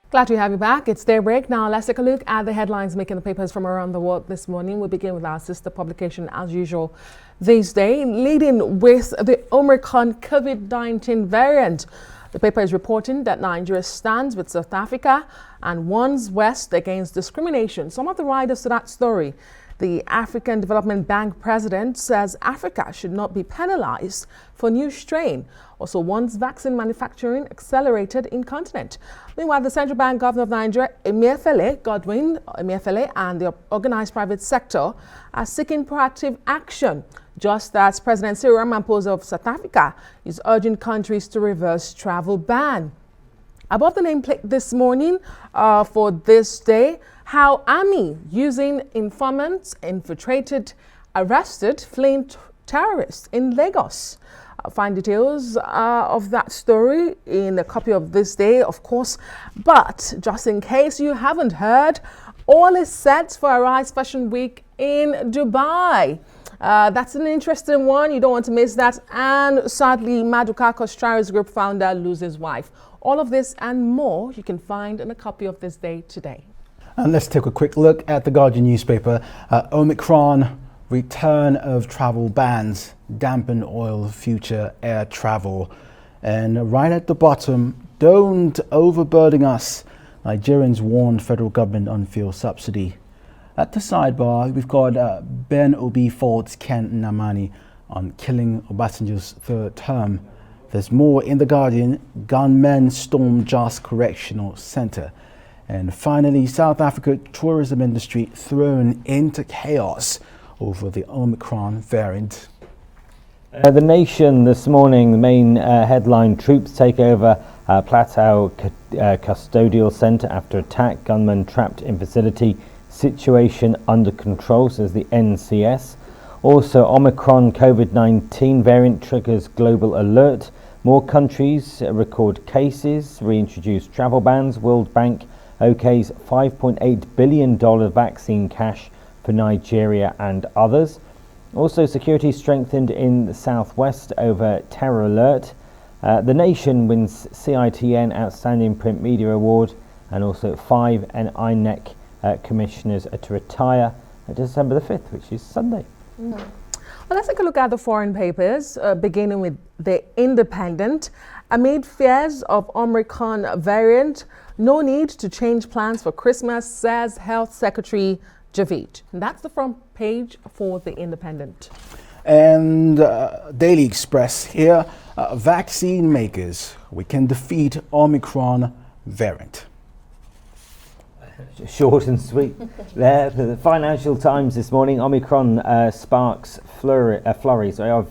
Glad to have you back. It's Daybreak. Now let's take a look at the headlines making the papers from around the world this morning. We begin with our sister publication as usual this day, leading with the Omicron COVID-19 variant. The paper is reporting that Nigeria stands with South Africa and warns West against discrimination. Some of the riders to that story. The African Development Bank president says Africa should not be penalized for new strain. Also wants vaccine manufacturing accelerated in continent. Meanwhile, the Central Bank Governor of Nigeria, Godwin Emefiele, and the organized private sector are seeking proactive action, just as President Cyril Ramaphosa of South Africa is urging countries to reverse travel ban. Above the nameplate this morning for this day, how army using informants infiltrated, arrested fleeing terrorists in Lagos. Find details of that story in a copy of this day, of course. But just in case you haven't heard, all is set for Arise Fashion Week in Dubai. That's an interesting one. You don't want to miss that. And sadly, Maduka Kostrari's group founder loses wife. All of this and more you can find in a copy of this day today. And let's take a quick look at the Guardian newspaper. Omicron, return of travel bans, dampen oil future air travel. And right at the bottom, don't overburden us. Nigerians warn federal government on fuel subsidy. At the sidebar, we've got Ben Obi faults Ken Nnamani on killing Obasanjo's third term. There's more in the Guardian. Gunmen storm Jos Correctional Center. And finally, South Africa tourism industry thrown into chaos over the Omicron variant. The Nation this morning, the main headline, troops take over Plateau Custodial Centre after attack, gunmen trapped in facility, situation under control, says the NCS. Also, Omicron COVID-19 variant triggers global alert. More countries record cases, reintroduce travel bans. World Bank OK's $5.8 billion vaccine cash for Nigeria and others. Also, security strengthened in the southwest over terror alert. The Nation wins CITN Outstanding Print Media Award, and also 5 INEC commissioners are to retire December the 5th, which is Sunday. Well, let's take a look at the foreign papers, beginning with The Independent. Amid fears of Omicron variant, no need to change plans for Christmas, says Health Secretary Javid. And that's the front page for The Independent. And Daily Express here, vaccine makers, we can defeat Omicron variant. Short and sweet. There, the Financial Times this morning, Omicron sparks flurries of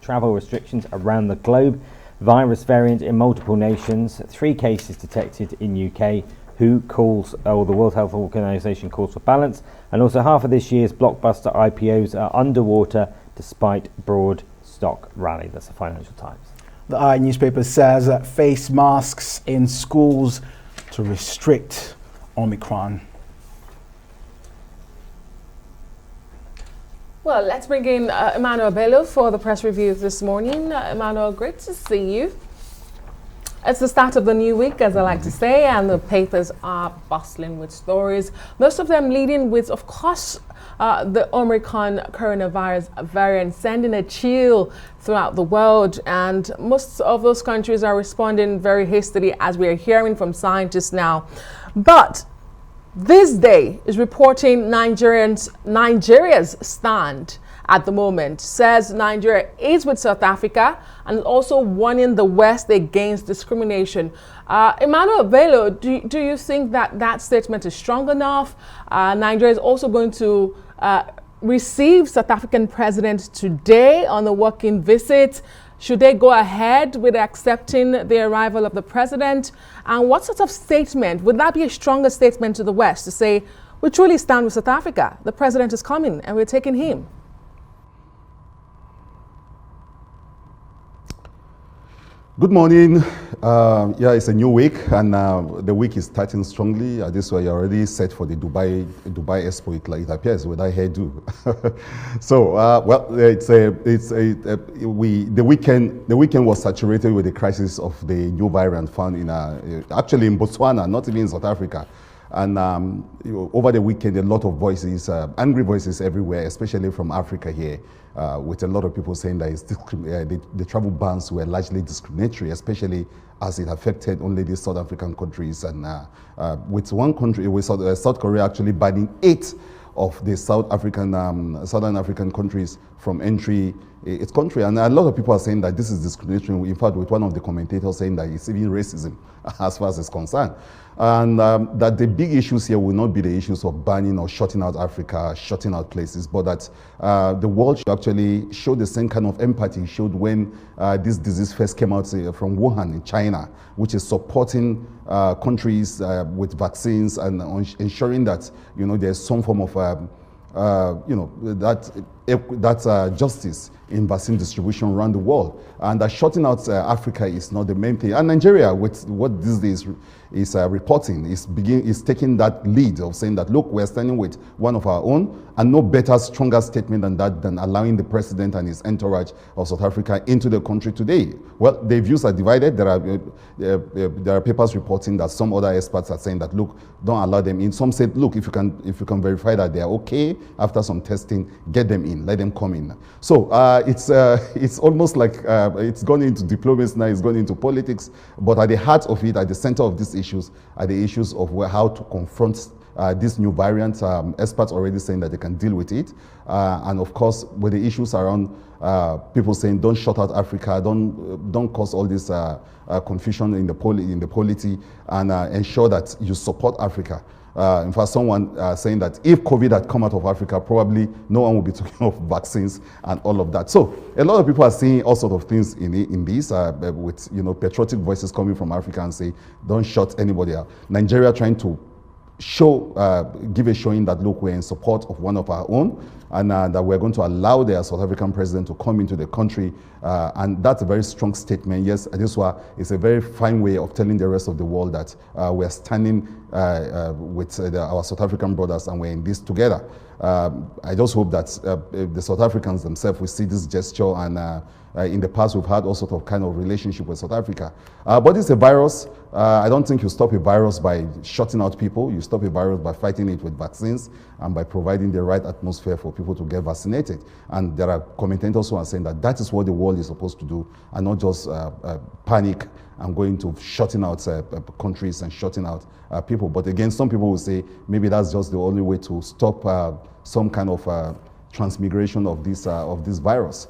travel restrictions around the globe. Virus variant in multiple nations, 3 cases detected in UK. The World Health Organization calls for balance. And also half of this year's blockbuster IPOs are underwater despite broad stock rally. That's the Financial Times. The I newspaper says that face masks in schools to restrict Omicron. Well, let's bring in Emmanuel Bello for the press review this morning. Emmanuel, great to see you. It's the start of the new week, as I like to say, and the papers are bustling with stories. Most of them leading with, of course, the Omicron coronavirus variant sending a chill throughout the world. And most of those countries are responding very hastily, as we are hearing from scientists now. But this day is reporting Nigeria's stand at the moment, says Nigeria is with South Africa and also warning the West against discrimination. Emmanuel Bello, do you think that statement is strong enough? Nigeria is also going to receive South African president today on a working visit. Should they go ahead with accepting the arrival of the president? And what sort of statement, would that be a stronger statement to the West to say, we truly stand with South Africa, the president is coming and we're taking him? Good morning, Yeah, it's a new week, and the week is starting strongly. This way, you're already set for the Dubai Expo. It appears with that hairdo. So, well, the weekend was saturated with the crisis of the new variant found in actually in Botswana, not even in South Africa. And over the weekend, a lot of voices, angry voices everywhere, especially from Africa here, with a lot of people saying that the travel bans were largely discriminatory, especially as it affected only the South African countries. And with one country, with South Korea actually banning 8 of the Southern African countries from entry its country. And a lot of people are saying that this is discriminatory. In fact, with one of the commentators saying that it's even racism as far as it's concerned. And that the big issues here will not be the issues of banning or shutting out Africa, shutting out places, but that the world should actually show the same kind of empathy it showed when this disease first came out from Wuhan in China, which is supporting countries with vaccines and ensuring that there's some form of that justice in vaccine distribution around the world, and that shutting out Africa is not the main thing. And Nigeria, with what these days is reporting, is taking that lead of saying that, look, we're standing with one of our own, and no better, stronger statement than that, than allowing the president and his entourage of South Africa into the country today. Well, the views are divided. There are papers reporting that some other experts are saying that, look, don't allow them in. Some said, look, if you can verify that they are okay after some testing, get them in, let them come in. So it's almost like it's gone into diplomacy now, it's gone into politics, but at the heart of it, at the center of these issues, are the issues of how to confront this new variant. Experts already saying that they can deal with it, and of course with the issues around people saying don't shut out Africa, don't cause all this confusion in the polity, and ensure that you support Africa. In fact, someone saying that if COVID had come out of Africa, probably no one would be talking of vaccines and all of that. So a lot of people are seeing all sorts of things in this, with patriotic voices coming from Africa and say, don't shut anybody out. Nigeria trying to give a showing that, look, we're in support of one of our own, and that we're going to allow the South African president to come into the country, and that's a very strong statement. Yes, this one is a very fine way of telling the rest of the world that we're standing with our South African brothers, and we're in this together. I just hope that the South Africans themselves will see this gesture, and in the past we've had all sort of kind of relationship with South Africa. But it's a virus. I don't think you stop a virus by shutting out people. You stop a virus by fighting it with vaccines and by providing the right atmosphere for people to get vaccinated. And there are commentators who are saying that that is what the world is supposed to do, and not just panic and going to shutting out countries and shutting out people. But again, some people will say maybe that's just the only way to stop some kind of transmigration of this virus.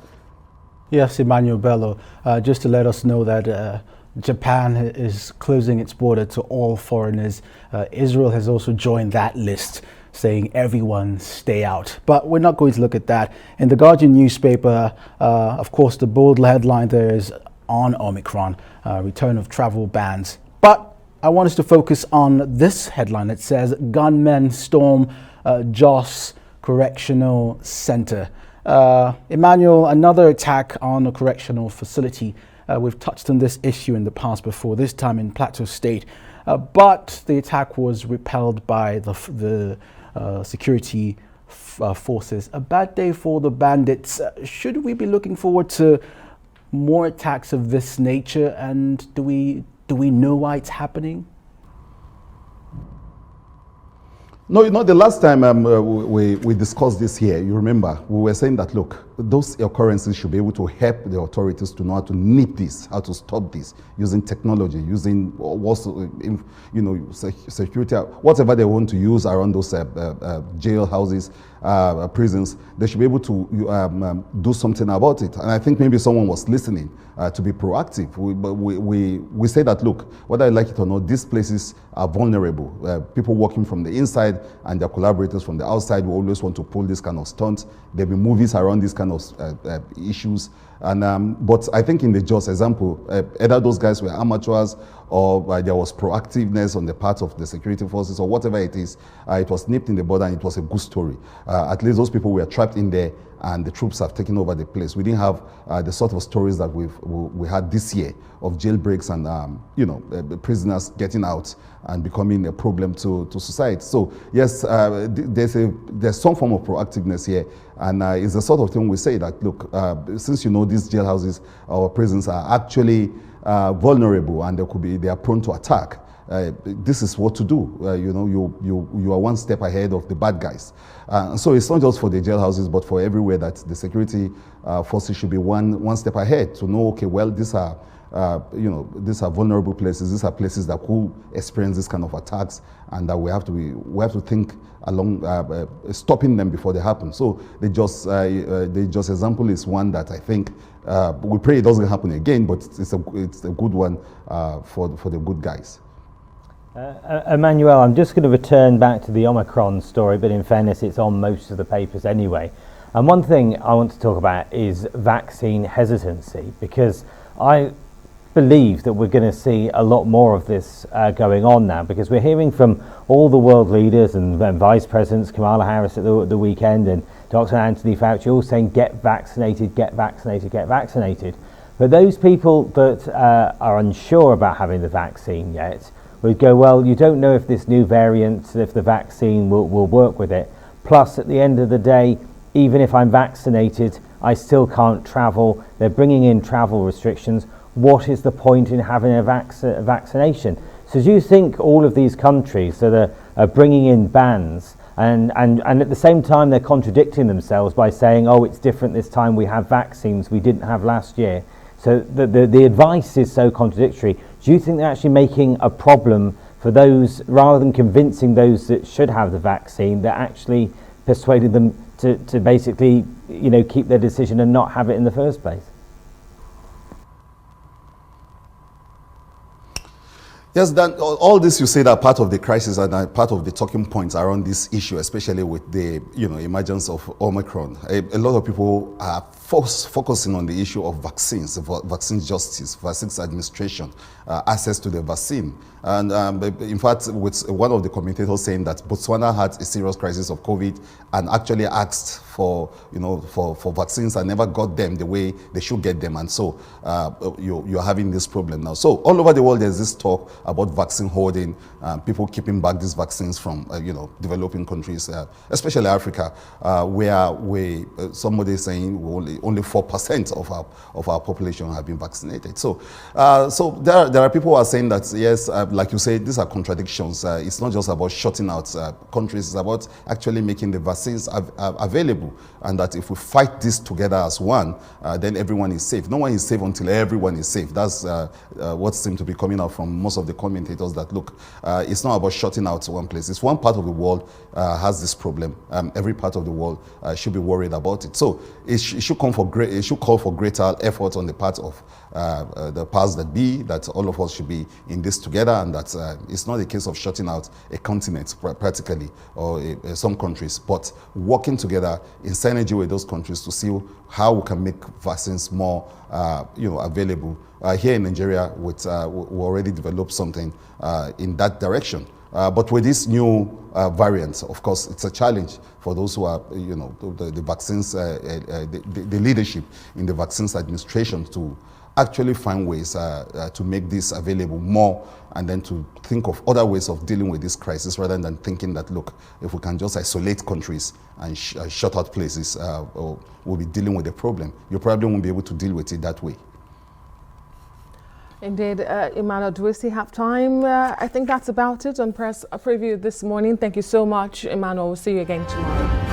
Yes, Emmanuel Bello, just to let us know that Japan is closing its border to all foreigners. Israel has also joined that list, saying everyone stay out. But we're not going to look at that. In the Guardian newspaper, of course, the bold headline there is on Omicron, return of travel bans. But I want us to focus on this headline. It says, gunmen storm Jos Correctional Center. Emmanuel, another attack on a correctional facility. We've touched on this issue in the past before, this time in Plateau State. But the attack was repelled by the security forces. A bad day for the bandits. Should we be looking forward to more attacks of this nature? And do we know why it's happening? No, the last time we discussed this here, you remember, we were saying that, look, those occurrences should be able to help the authorities to know how to nip this, how to stop this, using technology, using security, whatever they want to use around those jail houses, prisons. They should be able to do something about it. And I think maybe someone was listening to be proactive. We say that, look, whether I like it or not, these places are vulnerable. People working from the inside and their collaborators from the outside will always want to pull this kind of stunt. There'll be movies around this kind of issues. And but I think in the Jos example, either those guys were amateurs or there was proactiveness on the part of the security forces or whatever it is. It was nipped in the bud and it was a good story. At least those people were trapped in there and the troops have taken over the place. We didn't have the sort of stories that we had this year of jailbreaks and prisoners getting out and becoming a problem to society. So yes, there's some form of proactiveness here, and it's the sort of thing we say that, look, since these jailhouses or prisons are actually vulnerable and they are prone to attack, this is what to do. You are one step ahead of the bad guys. So it's not just for the jailhouses, but for everywhere that the security forces should be one step ahead to know, okay, well, these are vulnerable places. These are places that will experience this kind of attacks, and that we have to think along stopping them before they happen. So the just example is one that I think we pray it doesn't happen again, but it's a good one for the good guys. Emmanuel, I'm just going to return back to the Omicron story, but in fairness, it's on most of the papers anyway. And one thing I want to talk about is vaccine hesitancy, because I believe that we're going to see a lot more of this going on now, because we're hearing from all the world leaders and vice presidents, Kamala Harris at the weekend and Dr. Anthony Fauci, all saying get vaccinated, get vaccinated, get vaccinated. But those people that are unsure about having the vaccine yet would go, well, you don't know if this new variant, if the vaccine will work with it. Plus, at the end of the day, even if I'm vaccinated, I still can't travel. They're bringing in travel restrictions. What is the point in having a vaccination? So do you think all of these countries that are bringing in bans and at the same time they're contradicting themselves by saying, oh, it's different this time, we have vaccines we didn't have last year. So the advice is so contradictory. Do you think they're actually making a problem for those, rather than convincing those that should have the vaccine, they're actually persuading them to basically, keep their decision and not have it in the first place? Yes, Dan, all this you said are part of the crisis and are part of the talking points around this issue, especially with the emergence of Omicron. A lot of people are focusing on the issue of vaccines, vaccine justice, vaccines administration, access to the vaccine. And in fact, with one of the commentators saying that Botswana had a serious crisis of COVID and actually asked for vaccines and never got them the way they should get them, and so you're having this problem now. So all over the world, there's this talk about vaccine hoarding, people keeping back these vaccines from developing countries, especially Africa, where somebody is saying only 4% of our population have been vaccinated. So there are people who are saying that yes, like you say, these are contradictions. It's not just about shutting out countries; it's about actually making the vaccines available, and that if we fight this together as one, then everyone is safe. No one is safe until everyone is safe. That's what seems to be coming out from most of the commentators, that look, it's not about shutting out one place. It's one part of the world has this problem. Every part of the world should be worried about it. So it should call for greater effort on the part of the powers that be, that all of us should be in this together, and that it's not a case of shutting out a continent practically, or some countries, but working together in synergy with those countries to see how we can make vaccines more available. Here in Nigeria, we already developed something in that direction. But with this new variant, of course, it's a challenge for those who are, the vaccines, the leadership in the vaccines administration, to actually find ways to make this available more, and then to think of other ways of dealing with this crisis, rather than thinking that, look, if we can just isolate countries and shut out places, we'll be dealing with the problem. You probably won't be able to deal with it that way. Indeed. Emmanuel, do we still have time? I think that's about it on Press Preview this morning. Thank you so much, Emmanuel. We'll see you again tomorrow.